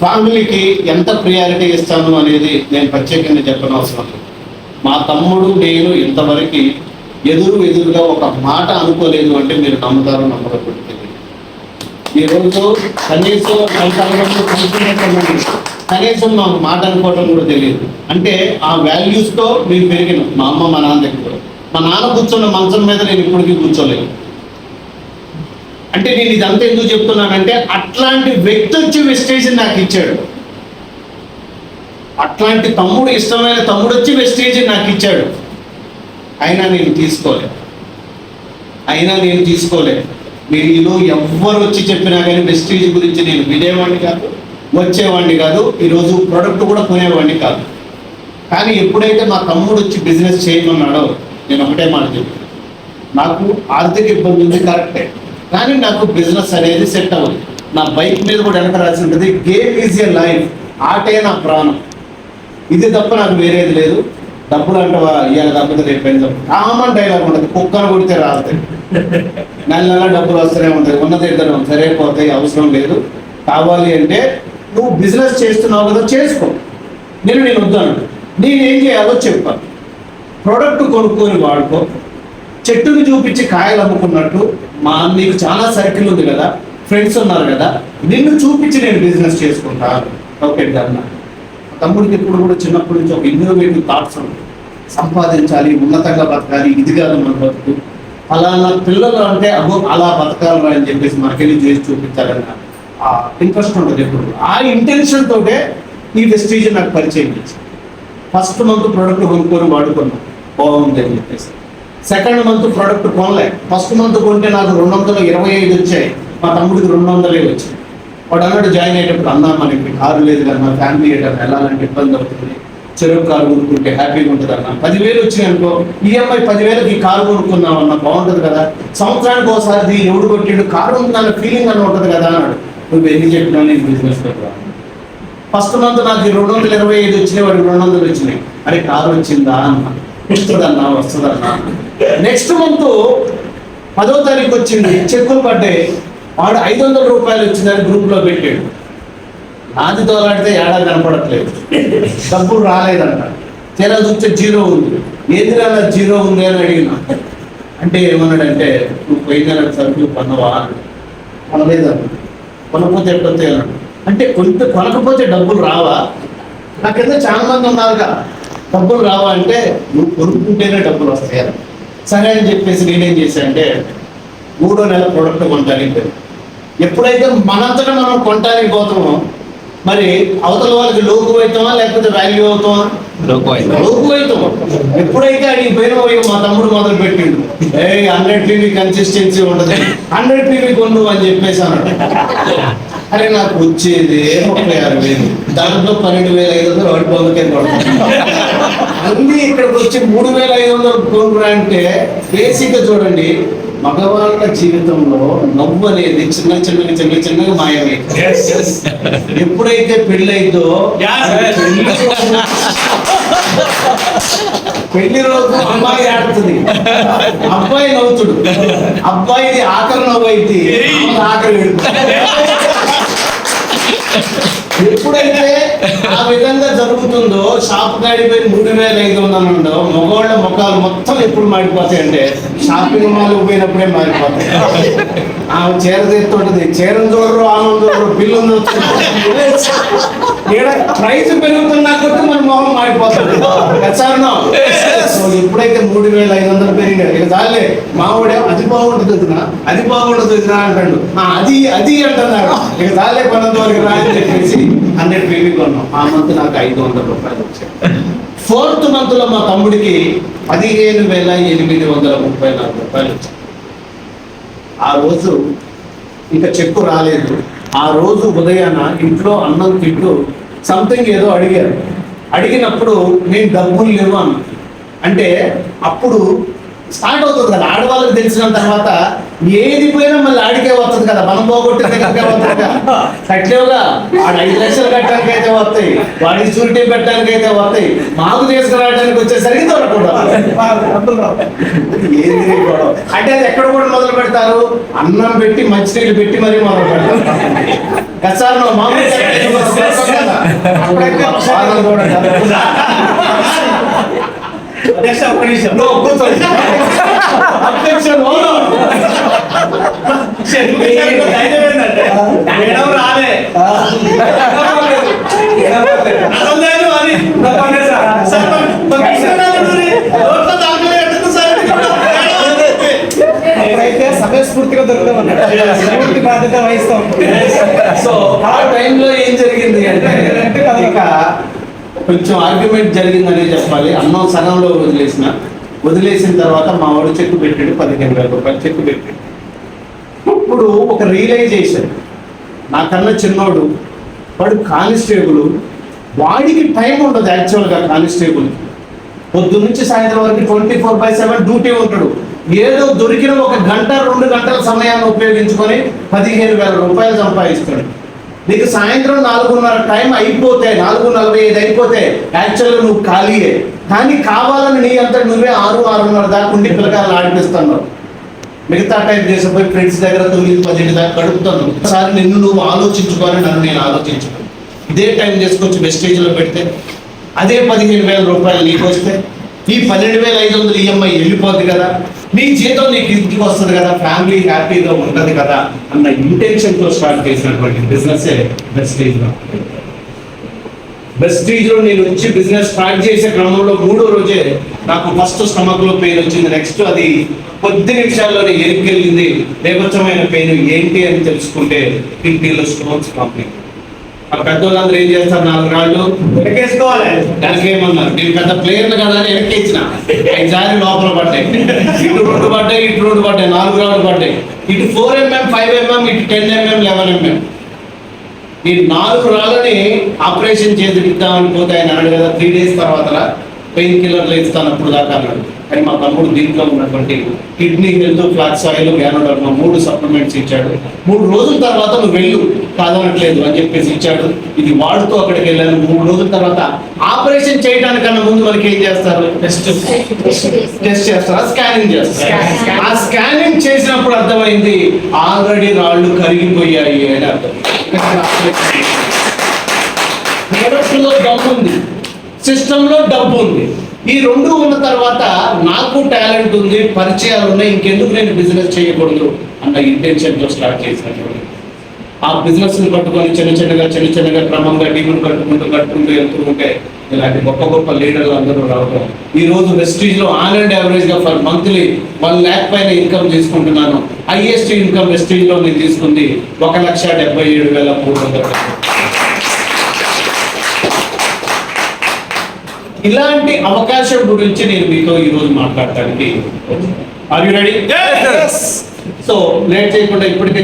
ఫ్యామిలీకి ఎంత ప్రియారిటీ ఇస్తాను అనేది నేను ప్రత్యేకంగా చెప్పనవసరం లేదు. మా తమ్ముడు నేను ఇంతవరకు ఎదురుగా ఒక మాట అనుకోలేదు అంటే మీరు నమ్ముతారో నమ్మరో తెలియదు. ఈరోజు కనీసం కనీసం మాకు మాట అనుకోవటం కూడా తెలియదు. అంటే ఆ వాల్యూస్తో మీరు పెరిగిన మా అమ్మ మా నాన్న దగ్గర. మా నాన్న కూర్చున్న మంచం మీద నేను ఇప్పటికీ కూర్చోలేదు. అంటే నేను ఇదంతా ఎందుకు చెప్తున్నానంటే అట్లాంటి వ్యక్తి వచ్చి వెస్టేజ్ నాకు ఇచ్చాడు. అట్లాంటి తమ్ముడు, ఇష్టమైన తమ్ముడు వచ్చి వెస్టేజ్ నాకు ఇచ్చాడు. అయినా నేను తీసుకోలేదు. మీరు ఈలో ఎవ్వరు వచ్చి చెప్పినా కానీ వెస్టేజ్ గురించి నేను వినేవాడిని కాదు, వచ్చేవాడిని కాదు, ఈరోజు ప్రోడక్ట్ కూడా కొనేవాడిని కాదు. కానీ ఎప్పుడైతే మా తమ్ముడు వచ్చి బిజినెస్ చేయమన్నాడో నేను ఒకటే మాట చెప్పాను, నాకు ఆర్థిక ఇబ్బంది ఉంది కరెక్టే, కానీ నాకు బిజినెస్ అనేది సెట్ అవ్వదు. నా బైక్ మీద కూడా వెనక రాసి ఉంటుంది, గేమ్ ఈజ్ ఏ లైఫ్, ఆటే నా ప్రాణం. ఇది తప్ప నాకు వేరేది లేదు. డబ్బులు అంటవా ఇవాళ తప్పదు రేపైంది తప్ప కామన్ డైలాగ్ ఉంటుంది, కుక్కను కొడితే రాస్తాయి, నెల డబ్బులు వస్తూనే ఉంటాయి, ఉన్నది ఇద్దరు సరైపోతాయి, అవసరం లేదు. కావాలి అంటే నువ్వు బిజినెస్ చేస్తున్నావు కదా చేసుకో, నేను వద్దాను, నేనేం చేయాలో చెప్పాను. ప్రోడక్ట్ కొనుక్కొని వాడుకో, చెట్టుని చూపించి కాయలు అమ్ముకున్నట్టు నీకు చాలా సర్కిల్ ఉంది కదా, ఫ్రెండ్స్ ఉన్నారు కదా, నిన్ను చూపించి నేను బిజినెస్ చేసుకుంటాను. ఓకే అన్న. తమ్ముడికి ఇప్పుడు కూడా చిన్నప్పటి నుంచి ఒక ఇన్నోవేటివ్ థాట్స్ ఉంటాయి, సంపాదించాలి, ఉన్నతంగా బతకాలి, ఇది కాదు మన బతుకు, అలానా పిల్లలు అంటే అలా బతకాలి అని చెప్పేసి మనకెళ్ళి చేసి చూపించాలన్న ఆ ఇంట్రెస్ట్ ఉంటుంది ఎప్పుడు. ఆ ఇంటెన్షన్ తోటే ఈ వెస్టీజ్ నాకు పరిచయం చేసింది. ఫస్ట్ మంత్ ప్రోడక్ట్ కొనుక్కొని వాడుకున్నాను, బాగుంది అని చెప్పేసి. సెకండ్ మంత్ ప్రోడక్ట్ కొనలే. ఫస్ట్ మంత్ కొంటే నాకు 225 వచ్చాయి, మా తమ్ముడికి 200 వచ్చాయి. వాడు అన్నాడు జాయిన్ అయ్యేటప్పుడు, అన్నా మనకి కారు లేదు కదా, మా ఫ్యామిలీ ఏదన్నా వెళ్ళాలంటే ఇబ్బంది అవుతుంది, చెరుకు కారు కొనుక్కుంటే హ్యాపీగా ఉంటుంది అన్న. 10,000 వచ్చినాయి అనుకో, ఈఎంఐ 10,000కి కారు కొనుక్కుందాం అన్న, బాగుంటుంది కదా, సంవత్సరానికి ఒకసారి ఎవడు కొట్టిండు కారు ఉంటుందన్న ఫీలింగ్ అని ఉంటుంది కదా అన్నాడు. నువ్వు ఎన్ని చెప్పినా నేను బిజినెస్ పెట్టాను. ఫస్ట్ మంత్ నాకు 225 వచ్చినాయి, వాడికి 200 వచ్చినాయి. అరే కారు వచ్చిందా అన్న, వస్తుందన్నా. నెక్స్ట్ మంత్ 10వ తారీఖు వచ్చింది, చెక్కులు పడ్డాయి, వాడు 500 రూపాయలు వచ్చిందని గ్రూప్లో పెట్టాడు. నాది తోలాడితే ఏడాది కనపడట్లేదు, డబ్బులు రాలేదంట. తీరా చూస్తే 0 ఉంది. ఏది రాలా 0 ఉంది అని అడిగిన. అంటే ఏమన్నాడంటే, నువ్వు పోయిన సరుకులు కొన్నవా? కొనలేదన్న. కొనకపోతే ఎట్టొస్తే అన్నాడు. అంటే కొనకపోతే డబ్బులు రావా? నాకైతే చాలా మంది ఉన్నారుగా, డబ్బులు రావా అంటే నువ్వు కొనుక్కుంటేనే డబ్బులు వస్తాయి. సరే అని చెప్పేసి నేనేం చేశానంటే 3వ నెల ప్రోడక్ట్ కొనడానికి. ఎప్పుడైతే మనంతటా మనం కొనడానికి పోతామో మరి అవతల వాళ్ళకి లోకు అవుతామా లేకపోతే వాల్యూ అవుతామా? లోకు అవుతాం. ఎప్పుడైతే అడిగి పోయిన మా తమ్ముడు మొదలు పెట్టిండు, 100 PV కన్సిస్టెన్సీ ఉండదు, 100 PV కొను అని చెప్పేసి అన్నాడు. అరే నాకు వచ్చేది 36,000, దాంట్లో 12,500 వాడి పొందకే పడుతుంది. అన్ని ఇక్కడికి వచ్చి 3,500 కొనురా అంటే బేసిక్గా చూడండి, మగవాళ్ళ జీవితంలో నవ్వు అనేది చిన్నగా మాయమైంది. ఎప్పుడైతే పెళ్ళైందో పెళ్లి రోజు అమ్మాయి ఆడుతుంది, అబ్బాయి నవ్వుతుడు, అబ్బాయిది ఆఖరి నవ్వు అయితే ఆఖరి. ఎప్పుడైతే ఆ విధంగా జరుగుతుందో, షాప్ కాడిపోయి 3,500 మగవాళ్ళ ముఖాలు మొత్తం ఎప్పుడు మారిపోతాయి అంటే షాపింగ్ మాల్ పోయినప్పుడే మారిపోతాయి. ఆమె చీర తెస్తుంటది, చీరను చూడరు, ఆమె చూడరు, బిల్లు ప్రైస్ పెరుగుతున్నా కొట్టి మన మొహం మారిపోతుంది. ఎప్పుడైతే 3,500 పెరిగినాడు, ఇక చాలే మావాడే అది బాగుంటుంది వదినా, అది బాగుంటుంది వదినా అంటాడు. అది అంటున్నాడు, ఇక చాలే కొన్నంత వరకు రా అని చెప్పేసి 100 PV కొన్నాం. ఆ మంత్ నాకు 500 రూపాయలు వచ్చాయి. 4th మంత్ లో మా తమ్ముడికి 15,834 రూపాయలు వచ్చాయి. ఆ రోజు ఇంకా చెక్కు రాలేదు. ఆ రోజు ఉదయాన ఇంట్లో అన్నం తింటూ సంథింగ్ ఏదో అడిగారు. అడిగినప్పుడు నేను డబ్బులు లేవు అన్నా. అంటే అప్పుడు స్టార్ట్ అవుతుంది కదా, ఆడవాళ్ళకి తెలిసిన తర్వాత ఏది పోయినా మళ్ళీ ఆడికే వస్తుంది కదా, మనం పోగొట్టితే వస్తుంది కదా. కట్టలేవుగా, వాడు 5 లక్షలు కట్టడానికి అయితే వస్తాయి, వాడికి షూరిటీ పెట్టడానికి అయితే వస్తాయి, మాకు తీసుకురావడానికి వచ్చేసరికి దొరకకూడదు. ఏది గొడవ అంటే అది ఎక్కడ కూడా మొదలు పెడతారు, అన్నం పెట్టి మంచినీళ్ళు పెట్టి మరీ మొదలు పెడతారు. సార్ మామూలు అప్పుడైతే పాలన కూడా జరుగుతుంది. నెక్స్ట్ ఒక్క నిమిషం Objection, hold on. ధైర్యం ఏంటంటే మేడం రాలే అసలు ధైర్యం అది సార్ నోట్లో దాంట్లో ఎట్టుకు సార్ అప్పుడైతే సమయస్ఫూర్తిగా దొరుకుతామన్నారు పూర్తి బాధ్యత వహిస్తాం. సో ఆ టైంలో ఏం జరిగింది అంటే ఇక కొంచెం ఆర్గ్యుమెంట్ జరిగిందనే చెప్పాలి. అన్నం సగంలో వదిలేసిన తర్వాత మా వాడు చెక్కు పెట్టాడు, 15,000 రూపాయలు చెక్కు పెట్టాడు. ఇప్పుడు ఒక రియలైజేషన్, నాకన్నా చిన్నోడు, వాడు కానిస్టేబుల్, వాడికి టైం ఉండదు యాక్చువల్గా. కానిస్టేబుల్ పొద్దు నుంచి సాయంత్రం వరకు 24/7 డ్యూటీ ఉంటాడు. ఏదో దొరికిన 1 గంట 2 గంటల సమయాన్ని ఉపయోగించుకొని 15,000 రూపాయలు సంపాదిస్తాడు. నీకు సాయంత్రం 4:30 టైం అయిపోతే 4:45 అయిపోతే యాక్చువల్గా నువ్వు ఖాళీయే, కానీ కావాలని నీ అంతా నువ్వే 6-6:30 దాకా ఉండి పిల్లకాయలు ఆడిపిస్తున్నావు. మిగతా టైం చేసిపోయి ఫ్రెండ్స్ దగ్గర 9-10 దాకా గడుపుతాను. ఒకసారి నిన్ను నువ్వు ఆలోచించుకొని నన్ను నేను ఆలోచించుకో. ఇదే టైం చేసుకొచ్చి వెస్టేజ్లో పెడితే అదే 15,000 రూపాయలు నీకు వస్తే ఈ 12,500 ఈఎంఐ వెళ్ళిపోద్ది కదా, నీ జీతం నీకు ఇంటికి వస్తుంది కదా, ఫ్యామిలీ హ్యాపీగా ఉంటుంది కదా అన్న ఇంటెన్షన్తో స్టార్ట్ చేసినటువంటి బిజినెస్ వెస్టేజ్లో. వెస్టేజ్లో నేను వచ్చి బిజినెస్ స్టార్ట్ చేసే క్రమంలో 3వ రోజే నాకు ఫస్ట్ స్టమక్లో పెయిన్ వచ్చింది. నెక్స్ట్ అది కొద్ది నిమిషాల్లోనే ఎరికెళ్ళింది. బేభత్సమైన పెయిన్ ఏంటి అని తెలుసుకుంటే కిడ్నీలో స్టోన్స్ కంప్లీట్. ఆ పెద్దోళ్ళందరూ ఏం చేస్తారు, 4 రాళ్ళు వెనకేసుకోవాలి. దానికి ఏమన్నారు, నేను పెద్ద ప్లేయర్లు కదా అని వెనక్కిచ్చిన, జారి లోపల పడ్డాయి. ఇటు 2 పడ్డాయి, ఇటు 2 పడ్డాయి, 4 రాళ్ళు పడ్డాయి. ఇటు 4 mm, 5 mm, ఇటు 10 mm, 11 mm. ఈ 4 రాళ్ళని ఆపరేషన్ చేద్దామని పోతే ఆయన అన్నాడు కదా 3 days తర్వాత పెయిన్ కిల్లర్లు ఇస్తాను అప్పుడు దాకా అన్నాడు. కానీ మా తమ్ముడు దీంట్లో ఉన్నటువంటి kidney health, flax oil, ganoderma 3 supplements ఇచ్చాడు. 3 రోజుల తర్వాత నువ్వు వెళ్ళు కాదనట్లేదు అని చెప్పేసి ఇచ్చాడు. ఇది వాడుతూ అక్కడికి వెళ్ళాను. 3 రోజుల తర్వాత ఆపరేషన్ చేయడానికన్నా ముందు మనకి ఏం చేస్తారు, టెస్ట్ చేస్తారా, స్కానింగ్ చేస్తారు. ఆ స్కానింగ్ చేసినప్పుడు అర్థమైంది ఆల్రెడీ రాళ్ళు కరిగిపోయాయి అని అర్థం. ప్రొడక్ట్లో డబ్బు ఉంది, సిస్టంలో డబ్బు ఉంది. ఈ 2 ఉన్న తర్వాత నాకు టాలెంట్ ఉంది, పరిచయాలు ఉన్నాయి, ఇంకెందుకు నేను బిజినెస్ చేయకూడదు అన్న ఇంటెన్షన్తో స్టార్ట్ చేసినటువంటి ఆ బిజినెస్ని పట్టుకొని చిన్న చిన్నగా క్రమంగా టీములు కట్టుకుంటూ వెళ్తూ ఉంటే ఇలాంటి గొప్ప లీడర్లు అందరూ రావడం. ఈ రోజు వెస్టీజ్లో ఆన్ అండ్ యావరేజ్గా ఫర్ మంత్లీ 1 lakh పైన ఇన్కమ్ తీసుకుంటున్నాను. హైయెస్ట్ ఇన్కమ్ వెస్టీజ్లో నేను తీసుకుంది 1,77,300. ఇలాంటి అవకాశం గురించి నేను మీతో ఈరోజు మాట్లాడటానికి. Are you ready? So late చేయకుండా ఇప్పటికే